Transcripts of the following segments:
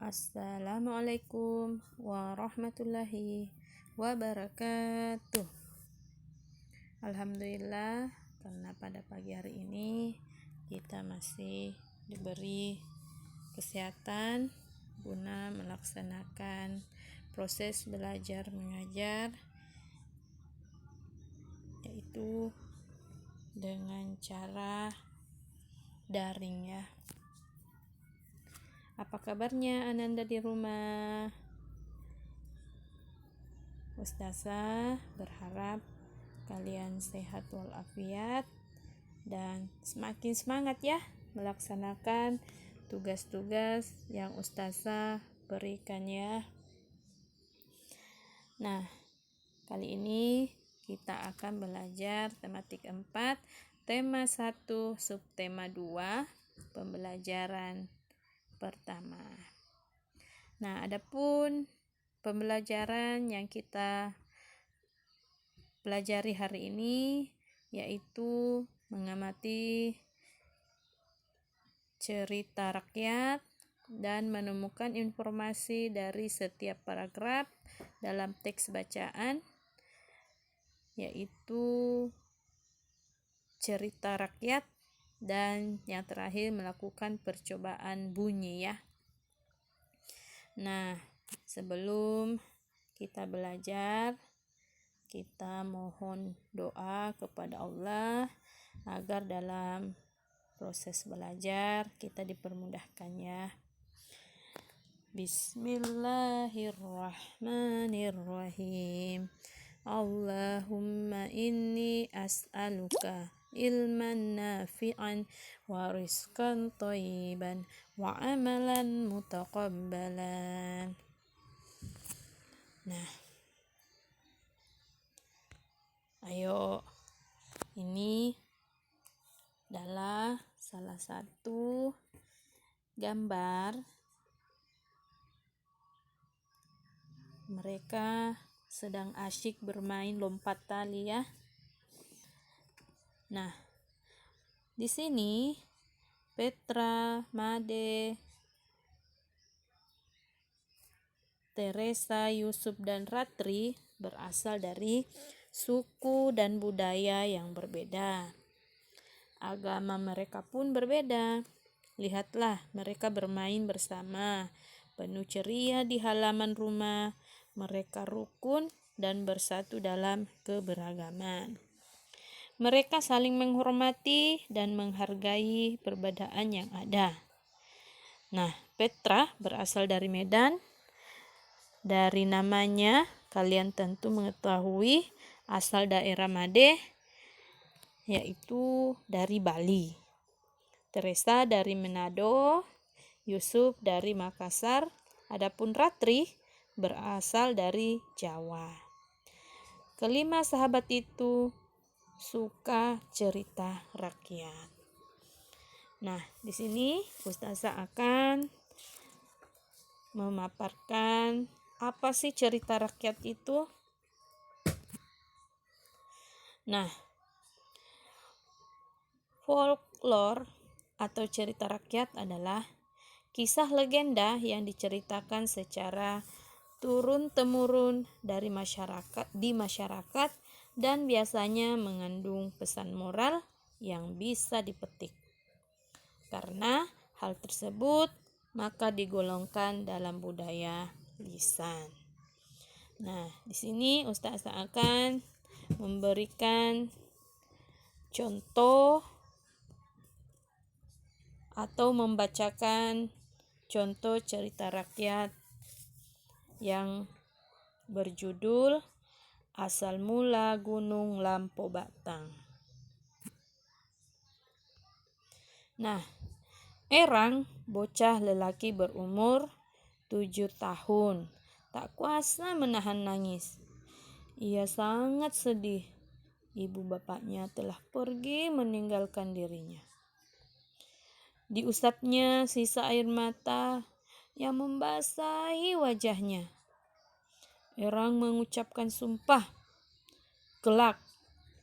Assalamualaikum warahmatullahi wabarakatuh. Alhamdulillah, karena pada pagi hari ini kita masih diberi kesehatan guna melaksanakan proses belajar mengajar, yaitu dengan cara daring ya. Apa kabarnya Ananda di rumah? Ustazah berharap kalian sehat walafiat dan semakin semangat ya melaksanakan tugas-tugas yang Ustazah berikan ya. Nah, kali ini kita akan belajar tematik 4, tema 1, subtema 2, pembelajaran pertama. Nah, adapun pembelajaran yang kita pelajari hari ini yaitu mengamati cerita rakyat dan menemukan informasi dari setiap paragraf dalam teks bacaan, yaitu cerita rakyat, dan yang terakhir melakukan percobaan bunyi ya. Nah, sebelum kita belajar, kita mohon doa kepada Allah agar dalam proses belajar kita dipermudahkan ya. Bismillahirrahmanirrahim. Allahumma inni as'aluka ilman nafi'an wa rizqan thayyiban wa amalan mutaqabbalan. Nah, ayo, ini adalah salah satu gambar mereka sedang asyik bermain lompat tali ya. Nah, di sini Petra, Made, Teresa, Yusuf, dan Ratri berasal dari suku dan budaya yang berbeda. Agama mereka pun berbeda. Lihatlah, mereka bermain bersama, penuh ceria di halaman rumah. Mereka rukun dan bersatu dalam keberagaman. Mereka saling menghormati dan menghargai perbedaan yang ada. Nah, Petra berasal dari Medan. Dari namanya, kalian tentu mengetahui asal daerah Made, yaitu dari Bali. Teresa dari Manado, Yusuf dari Makassar, adapun Ratri berasal dari Jawa. Kelima sahabat itu suka cerita rakyat. Nah, di sini Ustazah akan memaparkan apa sih cerita rakyat itu. Nah, folklore atau cerita rakyat adalah kisah legenda yang diceritakan secara turun-temurun dari masyarakat dan biasanya mengandung pesan moral yang bisa dipetik. Karena hal tersebut, maka digolongkan dalam budaya lisan. Nah, di sini Ustazah akan memberikan contoh atau membacakan contoh cerita rakyat yang berjudul Asal Mula Gunung Lampo Batang. Nah, Erang, bocah lelaki berumur 7 tahun, tak kuasa menahan nangis. Ia sangat sedih. Ibu bapaknya telah pergi meninggalkan dirinya. Diusapnya sisa air mata yang membasahi wajahnya. Erang mengucapkan sumpah, kelak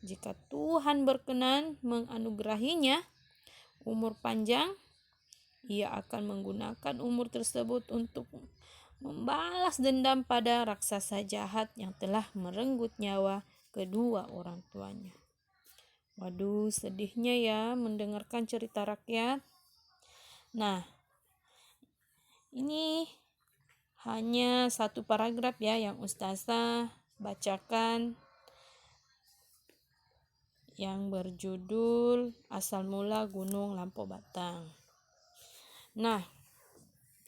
jika Tuhan berkenan menganugerahinya umur panjang, Ia akan menggunakan umur tersebut untuk membalas dendam pada raksasa jahat yang telah merenggut nyawa kedua orang tuanya. Waduh, sedihnya ya mendengarkan cerita rakyat. Nah, ini hanya satu paragraf ya yang Ustazah bacakan, yang berjudul Asal Mula Gunung Lampau Batang. Nah,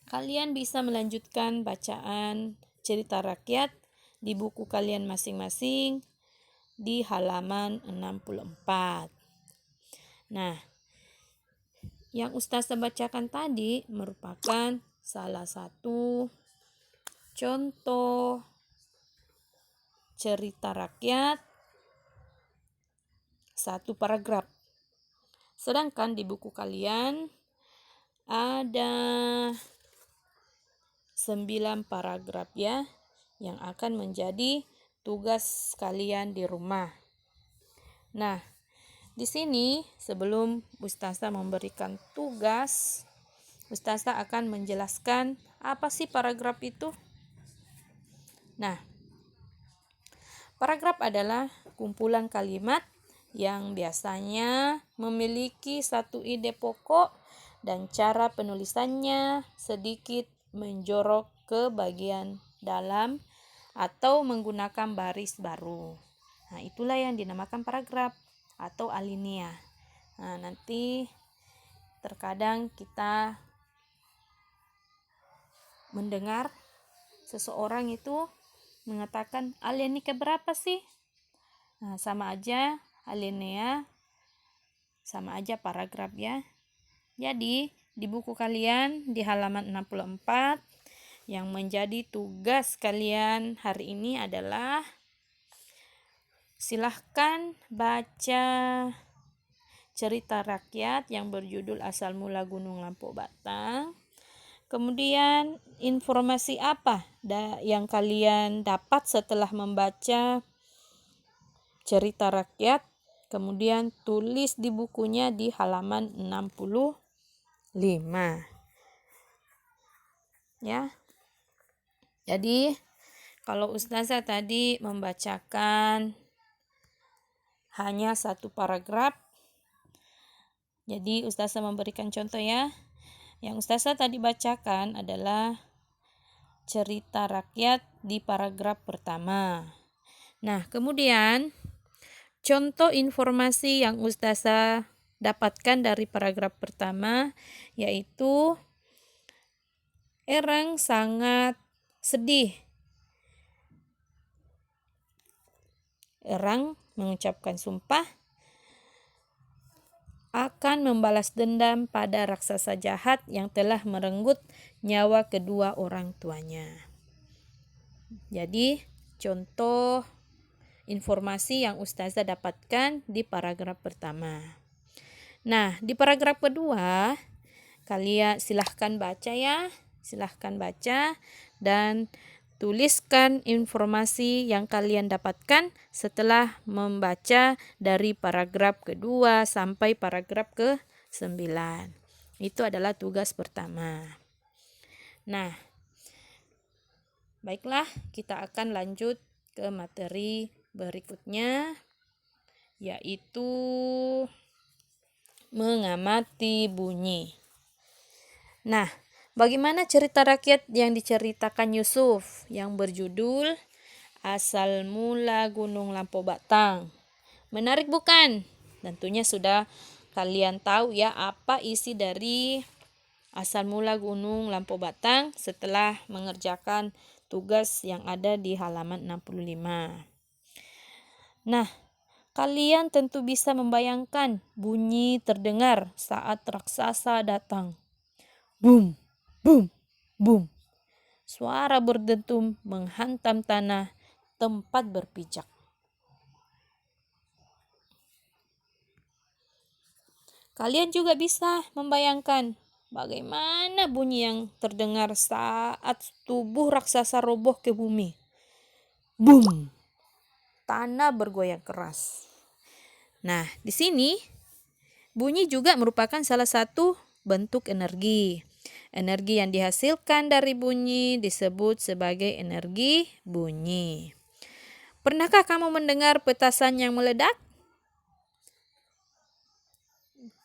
kalian bisa melanjutkan bacaan cerita rakyat di buku kalian masing-masing di halaman 64. Nah, yang Ustazah bacakan tadi merupakan salah satu contoh cerita rakyat satu paragraf. Sedangkan di buku kalian ada 9 paragraf ya yang akan menjadi tugas kalian di rumah. Nah, di sini sebelum Ustazah memberikan tugas, Ustazah akan menjelaskan apa sih paragraf itu. Nah, paragraf adalah kumpulan kalimat yang biasanya memiliki satu ide pokok dan cara penulisannya sedikit menjorok ke bagian dalam atau menggunakan baris baru. Nah, itulah yang dinamakan paragraf atau alinea. Nah, nanti terkadang kita mendengar seseorang itu mengatakan alinea keberapa sih? Nah, sama aja alinea, sama aja paragraf ya. Jadi, di buku kalian di halaman 64 yang menjadi tugas kalian hari ini adalah silahkan baca cerita rakyat yang berjudul Asal Mula Gunung Lampau Batang. Kemudian informasi apa yang kalian dapat setelah membaca cerita rakyat, kemudian tulis di bukunya di halaman 65. Ya. Jadi, kalau Ustazah tadi membacakan hanya satu paragraf, jadi Ustazah memberikan contoh ya. Yang Ustazah tadi bacakan adalah cerita rakyat di paragraf pertama. Nah, kemudian contoh informasi yang Ustazah dapatkan dari paragraf pertama yaitu Erang sangat sedih. Erang mengucapkan sumpah akan membalas dendam pada raksasa jahat yang telah merenggut nyawa kedua orang tuanya. Jadi, contoh informasi yang Ustazah dapatkan di paragraf pertama. Nah, di paragraf kedua, kalian silahkan baca ya. Silahkan baca dan tuliskan informasi yang kalian dapatkan setelah membaca dari paragraf kedua sampai paragraf ke-9. Itu adalah tugas pertama. Nah, baiklah, kita akan lanjut ke materi berikutnya, yaitu mengamati bunyi. Nah, bagaimana cerita rakyat yang diceritakan Yusuf yang berjudul Asal Mula Gunung Lampau Batang? Menarik bukan? Tentunya sudah kalian tahu ya apa isi dari Asal Mula Gunung Lampau Batang setelah mengerjakan tugas yang ada di halaman 65. Nah, kalian tentu bisa membayangkan bunyi terdengar saat raksasa datang. Bum, bum, bum. Suara berdentum menghantam tanah tempat berpijak. Kalian juga bisa membayangkan bagaimana bunyi yang terdengar saat tubuh raksasa roboh ke bumi. Bum. Tanah bergoyang keras. Nah, di sini bunyi juga merupakan salah satu bentuk energi. Energi yang dihasilkan dari bunyi disebut sebagai energi bunyi. Pernahkah kamu mendengar petasan yang meledak?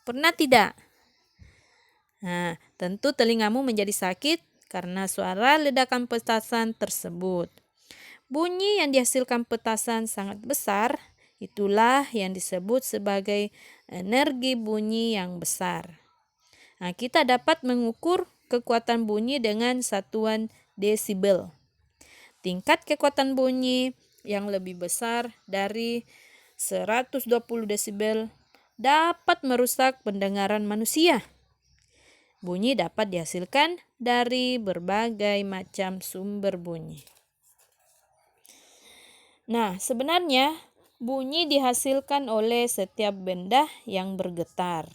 Pernah tidak? Nah, tentu telingamu menjadi sakit karena suara ledakan petasan tersebut. Bunyi yang dihasilkan petasan sangat besar, itulah yang disebut sebagai energi bunyi yang besar. Nah, kita dapat mengukur kekuatan bunyi dengan satuan desibel. Tingkat kekuatan bunyi yang lebih besar dari 120 desibel dapat merusak pendengaran manusia. Bunyi dapat dihasilkan dari berbagai macam sumber bunyi. Nah, sebenarnya bunyi dihasilkan oleh setiap benda yang bergetar.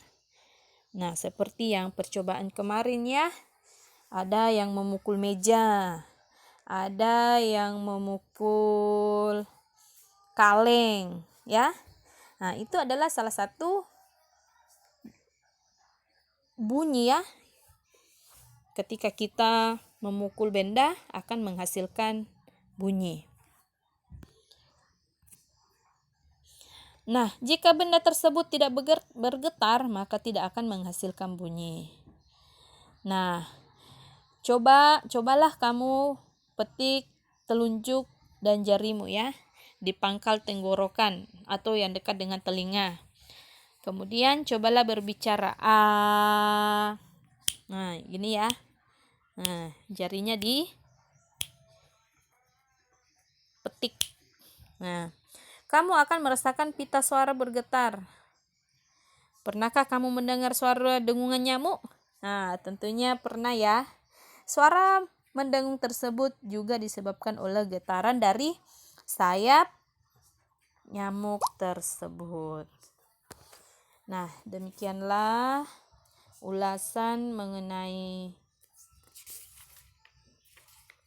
Nah, seperti yang percobaan kemarin ya, ada yang memukul meja, ada yang memukul kaleng, ya. Nah, itu adalah salah satu bunyi ya. Ketika kita memukul benda akan menghasilkan bunyi. Nah, jika benda tersebut tidak bergetar, maka tidak akan menghasilkan bunyi. Nah, cobalah kamu petik telunjuk dan jarimu ya di pangkal tenggorokan atau yang dekat dengan telinga. Kemudian cobalah berbicara Nah, gini ya. Nah, jarinya dipetik. Nah, kamu akan merasakan pita suara bergetar. Pernahkah kamu mendengar suara dengungan nyamuk? Nah, tentunya pernah ya. Suara mendengung tersebut juga disebabkan oleh getaran dari sayap nyamuk tersebut. Nah, demikianlah ulasan mengenai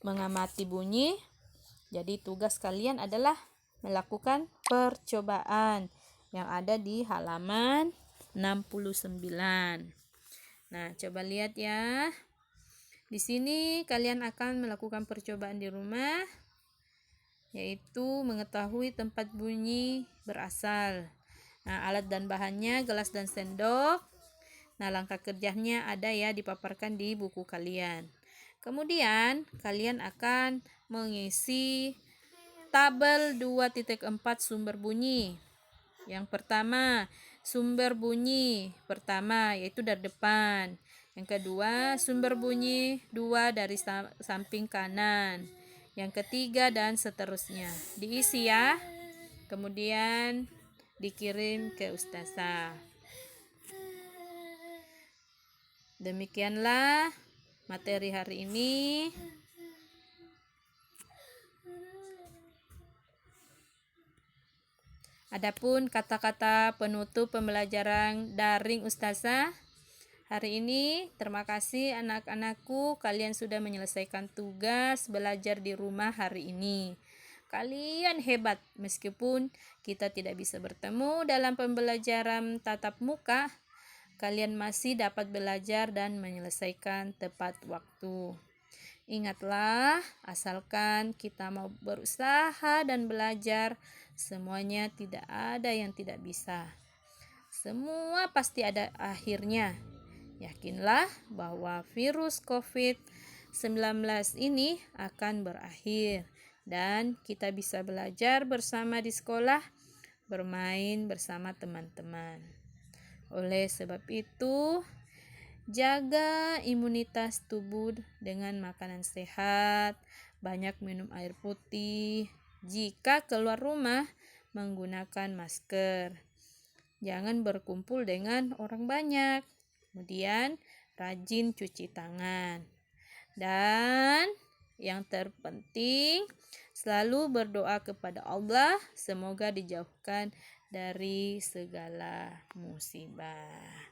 mengamati bunyi. Jadi tugas kalian adalah melakukan percobaan yang ada di halaman 69. Nah, coba lihat ya. Di sini kalian akan melakukan percobaan di rumah, yaitu mengetahui tempat bunyi berasal. Nah, alat dan bahannya gelas dan sendok. Nah, langkah kerjanya ada ya dipaparkan di buku kalian. Kemudian kalian akan mengisi tabel 2.4 sumber bunyi. Yang pertama, sumber bunyi pertama yaitu dari depan. Yang kedua, sumber bunyi 2 dari samping kanan. Yang ketiga dan seterusnya. Diisi ya. Kemudian dikirim ke ustazah. Demikianlah materi hari ini. Adapun kata-kata penutup pembelajaran daring ustazah hari ini, terima kasih anak-anakku, kalian sudah menyelesaikan tugas belajar di rumah hari ini. Kalian hebat, meskipun kita tidak bisa bertemu dalam pembelajaran tatap muka, kalian masih dapat belajar dan menyelesaikan tepat waktu. Ingatlah, asalkan kita mau berusaha dan belajar, semuanya tidak ada yang tidak bisa. Semua pasti ada akhirnya. Yakinlah bahwa virus COVID-19 ini akan berakhir dan kita bisa belajar bersama di sekolah, bermain bersama teman-teman. Oleh sebab itu, jaga imunitas tubuh dengan makanan sehat, banyak minum air putih. Jika keluar rumah, menggunakan masker. Jangan berkumpul dengan orang banyak. Kemudian rajin cuci tangan. Dan yang terpenting, selalu berdoa kepada Allah semoga dijauhkan dari segala musibah.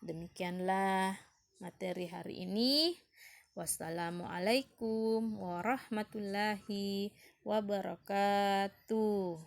Demikianlah materi hari ini. Wassalamualaikum warahmatullahi wabarakatuh.